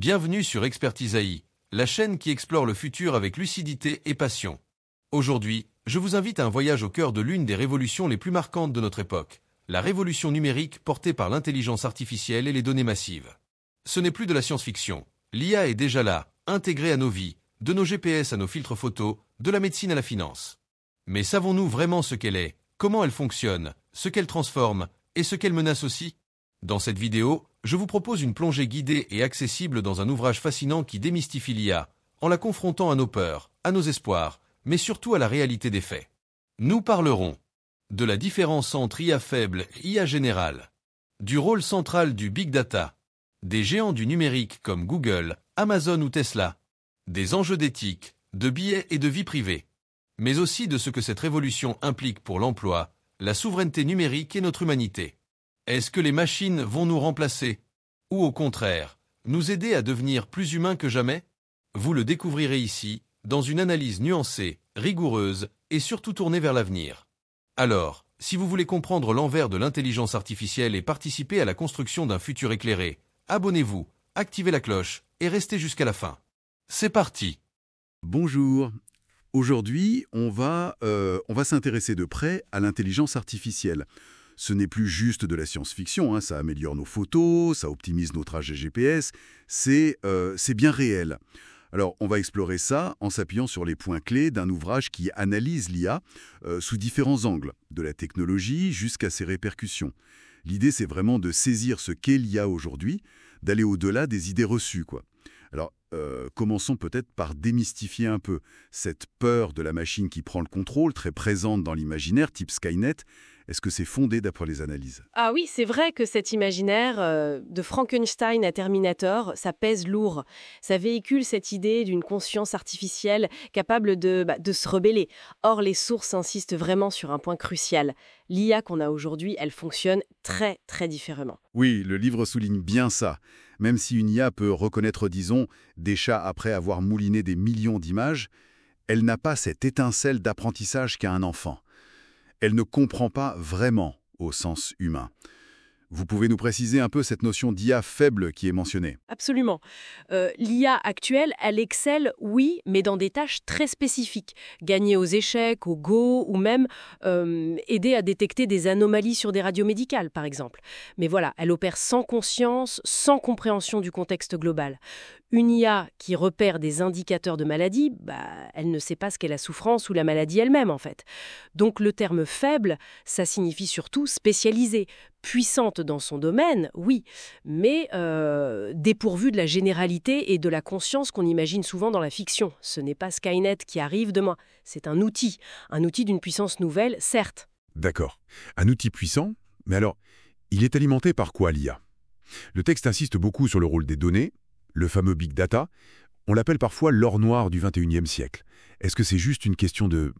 Bienvenue sur Expertise AI, la chaîne qui explore le futur avec lucidité et passion. Aujourd'hui, je vous invite à un voyage au cœur de l'une des révolutions les plus marquantes de notre époque, la révolution numérique portée par l'intelligence artificielle et les données massives. Ce n'est plus de la science-fiction. L'IA est déjà là, intégrée à nos vies, de nos GPS à nos filtres photos, de la médecine à la finance. Mais savons-nous vraiment ce qu'elle est, comment elle fonctionne, ce qu'elle transforme et ce qu'elle menace aussi? Dans cette vidéo, je vous propose une plongée guidée et accessible dans un ouvrage fascinant qui démystifie l'IA, en la confrontant à nos peurs, à nos espoirs, mais surtout à la réalité des faits. Nous parlerons de la différence entre IA faible et IA générale, du rôle central du Big Data, des géants du numérique comme Google, Amazon ou Tesla, des enjeux d'éthique, de biais et de vie privée, mais aussi de ce que cette révolution implique pour l'emploi, la souveraineté numérique et notre humanité. Est-ce que les machines vont nous remplacer? Ou au contraire, nous aider à devenir plus humains que jamais? Vous le découvrirez ici, dans une analyse nuancée, rigoureuse et surtout tournée vers l'avenir. Alors, si vous voulez comprendre l'envers de l'intelligence artificielle et participer à la construction d'un futur éclairé, abonnez-vous, activez la cloche et restez jusqu'à la fin. C'est parti! Bonjour. Aujourd'hui, on va s'intéresser de près à l'intelligence artificielle. Ce n'est plus juste de la science-fiction, ça améliore nos photos, ça optimise nos trajets GPS, c'est bien réel. Alors, on va explorer ça en s'appuyant sur les points clés d'un ouvrage qui analyse l'IA sous différents angles, de la technologie jusqu'à ses répercussions. L'idée, c'est vraiment de saisir ce qu'est l'IA aujourd'hui, d'aller au-delà des idées reçues, quoi. Alors, commençons peut-être par démystifier un peu cette peur de la machine qui prend le contrôle, très présente dans l'imaginaire, type Skynet. Est-ce que c'est fondé d'après les analyses? Ah oui, c'est vrai que cet imaginaire, de Frankenstein à Terminator, ça pèse lourd. Ça véhicule cette idée d'une conscience artificielle capable de se rebeller. Or, les sources insistent vraiment sur un point crucial. L'IA qu'on a aujourd'hui, elle fonctionne très, très différemment. Oui, le livre souligne bien ça. Même si une IA peut reconnaître, disons, des chats après avoir mouliné des millions d'images, elle n'a pas cette étincelle d'apprentissage qu'a un enfant. Elle ne comprend pas vraiment au sens humain. Vous pouvez nous préciser un peu cette notion d'IA faible qui est mentionnée? Absolument. L'IA actuelle, elle excelle, oui, mais dans des tâches très spécifiques. Gagner aux échecs, au Go, ou même aider à détecter des anomalies sur des radios médicales, par exemple. Mais voilà, elle opère sans conscience, sans compréhension du contexte global. Une IA qui repère des indicateurs de maladie, elle ne sait pas ce qu'est la souffrance ou la maladie elle-même, en fait. Donc le terme faible, ça signifie surtout spécialisée, puissante dans son domaine, oui, mais dépourvue de la généralité et de la conscience qu'on imagine souvent dans la fiction. Ce n'est pas Skynet qui arrive demain, c'est un outil d'une puissance nouvelle, certes. D'accord. Un outil puissant, mais alors, il est alimenté par quoi l'IA? Le texte insiste beaucoup sur le rôle des données, le fameux Big Data. On l'appelle parfois l'or noir du XXIe siècle. Est-ce que c'est juste une question de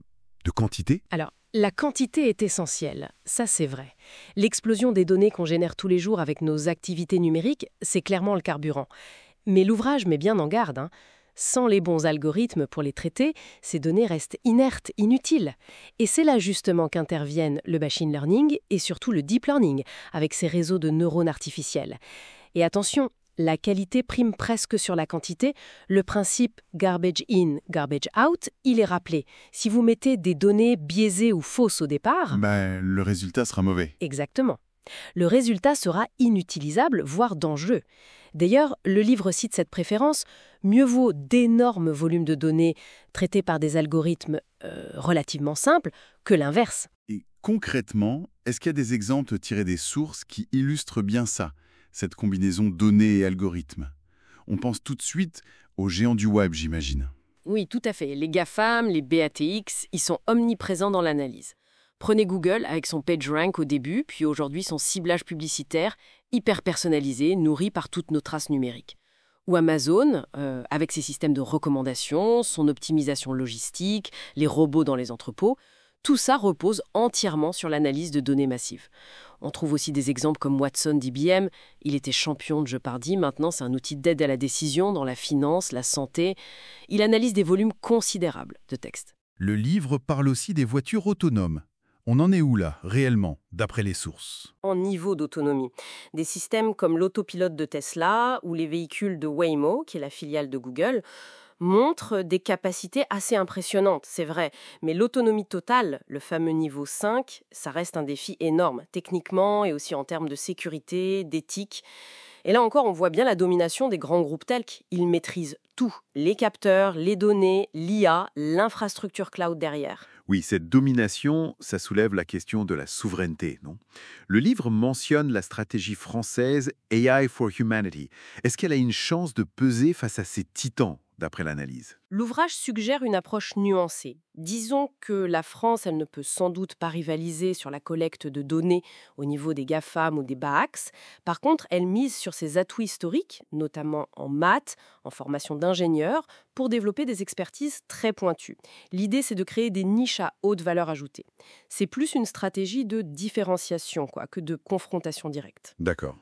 quantité? Alors, la quantité est essentielle, ça c'est vrai. L'explosion des données qu'on génère tous les jours avec nos activités numériques, c'est clairement le carburant. Mais l'ouvrage met bien en garde, Sans les bons algorithmes pour les traiter, ces données restent inertes, inutiles. Et c'est là justement qu'interviennent le machine learning et surtout le deep learning, avec ses réseaux de neurones artificiels. Et attention, la qualité prime presque sur la quantité. Le principe garbage in, garbage out, il est rappelé. Si vous mettez des données biaisées ou fausses au départ... le résultat sera mauvais. Exactement. Le résultat sera inutilisable, voire dangereux. D'ailleurs, le livre cite cette préférence. Mieux vaut d'énormes volumes de données traités par des algorithmes relativement simples que l'inverse. Et concrètement, est-ce qu'il y a des exemples tirés des sources qui illustrent bien ça, cette combinaison données et algorithmes? On pense tout de suite aux géants du web, j'imagine. Oui, tout à fait. Les GAFAM, les BATX, ils sont omniprésents dans l'analyse. Prenez Google avec son PageRank au début, puis aujourd'hui son ciblage publicitaire, hyper personnalisé, nourri par toutes nos traces numériques. Ou Amazon, avec ses systèmes de recommandation, son optimisation logistique, les robots dans les entrepôts. Tout ça repose entièrement sur l'analyse de données massives. On trouve aussi des exemples comme Watson d'IBM. Il était champion de Jeopardy, maintenant c'est un outil d'aide à la décision dans la finance, la santé. Il analyse des volumes considérables de textes. Le livre parle aussi des voitures autonomes. On en est où là, réellement, d'après les sources? En niveau d'autonomie. Des systèmes comme l'autopilote de Tesla ou les véhicules de Waymo, qui est la filiale de Google, montrent des capacités assez impressionnantes, c'est vrai. Mais l'autonomie totale, le fameux niveau 5, ça reste un défi énorme, techniquement et aussi en termes de sécurité, d'éthique. Et là encore, on voit bien la domination des grands groupes telk. Ils maîtrisent tout, les capteurs, les données, l'IA, l'infrastructure cloud derrière. Oui, cette domination, ça soulève la question de la souveraineté, non? Le livre mentionne la stratégie française AI for Humanity. Est-ce qu'elle a une chance de peser face à ces titans, d'après l'analyse? L'ouvrage suggère une approche nuancée. Disons que la France, elle ne peut sans doute pas rivaliser sur la collecte de données au niveau des GAFAM ou des BAAX. Par contre, elle mise sur ses atouts historiques, notamment en maths, en formation d'ingénieurs, pour développer des expertises très pointues. L'idée, c'est de créer des niches à haute valeur ajoutée. C'est plus une stratégie de différenciation que de confrontation directe. D'accord.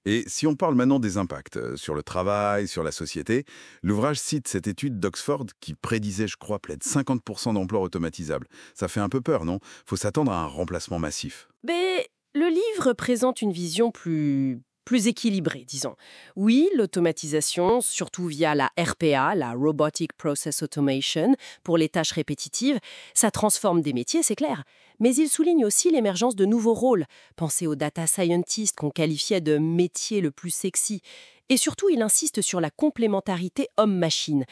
Et si on parle maintenant des impacts sur le travail, sur la société, l'ouvrage cite cette étude d'Oxford qui prédisait, je crois, près de 50% d'emplois automatisables. Ça fait un peu peur, non? Faut s'attendre à un remplacement massif. Mais le livre présente une vision plus équilibrée, disons. Oui, l'automatisation, surtout via la RPA, la Robotic Process Automation, pour les tâches répétitives, ça transforme des métiers, c'est clair. Mais il souligne aussi l'émergence de nouveaux rôles. Pensez aux data scientists qu'on qualifiait de métier le plus sexy. Et surtout, il insiste sur la complémentarité homme-machine.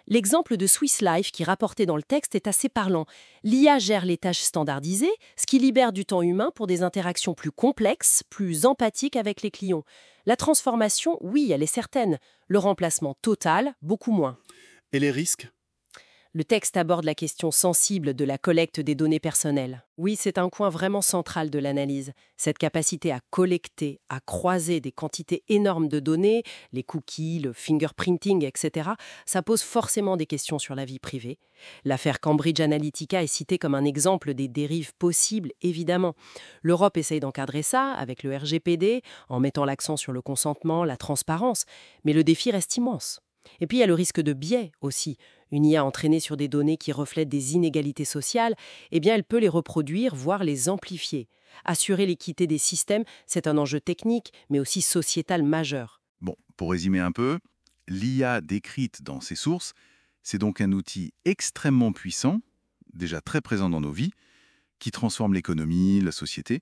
L'exemple de Swiss Life qui rapportait dans le texte est assez parlant. L'IA gère les tâches standardisées, ce qui libère du temps humain pour des interactions plus complexes, plus empathiques avec les clients. La transformation, oui, elle est certaine. Le remplacement total, beaucoup moins. Et les risques? Le texte aborde la question sensible de la collecte des données personnelles. Oui, c'est un coin vraiment central de l'analyse. Cette capacité à collecter, à croiser des quantités énormes de données, les cookies, le fingerprinting, etc., ça pose forcément des questions sur la vie privée. L'affaire Cambridge Analytica est citée comme un exemple des dérives possibles, évidemment. L'Europe essaye d'encadrer ça avec le RGPD, en mettant l'accent sur le consentement, la transparence. Mais le défi reste immense. Et puis il y a le risque de biais aussi. Une IA entraînée sur des données qui reflètent des inégalités sociales, eh bien elle peut les reproduire, voire les amplifier. Assurer l'équité des systèmes, c'est un enjeu technique, mais aussi sociétal majeur. Bon, pour résumer un peu, l'IA décrite dans ces sources, c'est donc un outil extrêmement puissant, déjà très présent dans nos vies, qui transforme l'économie, la société.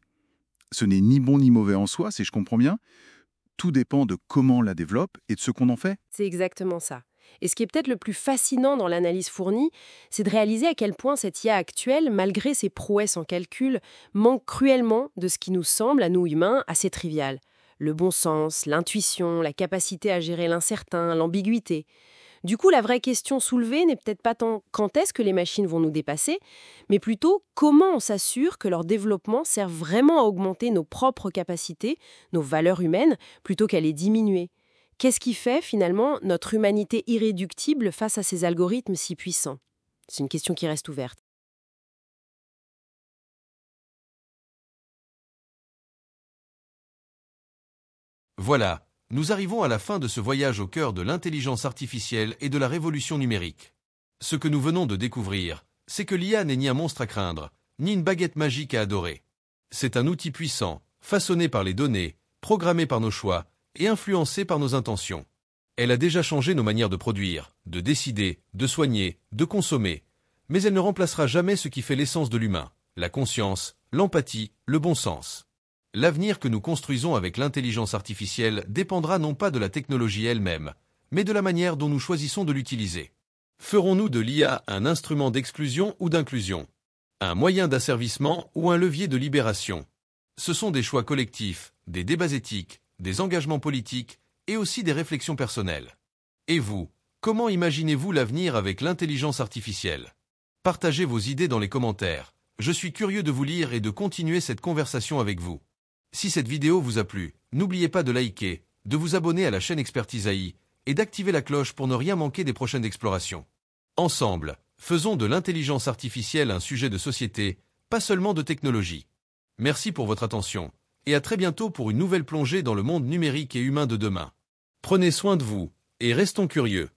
Ce n'est ni bon ni mauvais en soi, si je comprends bien. Tout dépend de comment on la développe et de ce qu'on en fait. C'est exactement ça. Et ce qui est peut-être le plus fascinant dans l'analyse fournie, c'est de réaliser à quel point cette IA actuelle, malgré ses prouesses en calcul, manque cruellement de ce qui nous semble, à nous humains, assez trivial. Le bon sens, l'intuition, la capacité à gérer l'incertain, l'ambiguïté. Du coup, la vraie question soulevée n'est peut-être pas tant quand est-ce que les machines vont nous dépasser, mais plutôt comment on s'assure que leur développement sert vraiment à augmenter nos propres capacités, nos valeurs humaines, plutôt qu'à les diminuer. Qu'est-ce qui fait, finalement, notre humanité irréductible face à ces algorithmes si puissants? C'est une question qui reste ouverte. Voilà, nous arrivons à la fin de ce voyage au cœur de l'intelligence artificielle et de la révolution numérique. Ce que nous venons de découvrir, c'est que l'IA n'est ni un monstre à craindre, ni une baguette magique à adorer. C'est un outil puissant, façonné par les données, programmé par nos choix et influencé par nos intentions. Elle a déjà changé nos manières de produire, de décider, de soigner, de consommer. Mais elle ne remplacera jamais ce qui fait l'essence de l'humain, la conscience, l'empathie, le bon sens. L'avenir que nous construisons avec l'intelligence artificielle dépendra non pas de la technologie elle-même, mais de la manière dont nous choisissons de l'utiliser. Ferons-nous de l'IA un instrument d'exclusion ou d'inclusion? Un moyen d'asservissement ou un levier de libération? Ce sont des choix collectifs, des débats éthiques, des engagements politiques et aussi des réflexions personnelles. Et vous, comment imaginez-vous l'avenir avec l'intelligence artificielle? Partagez vos idées dans les commentaires. Je suis curieux de vous lire et de continuer cette conversation avec vous. Si cette vidéo vous a plu, n'oubliez pas de liker, de vous abonner à la chaîne Expertise AI et d'activer la cloche pour ne rien manquer des prochaines explorations. Ensemble, faisons de l'intelligence artificielle un sujet de société, pas seulement de technologie. Merci pour votre attention, et à très bientôt pour une nouvelle plongée dans le monde numérique et humain de demain. Prenez soin de vous, et restons curieux.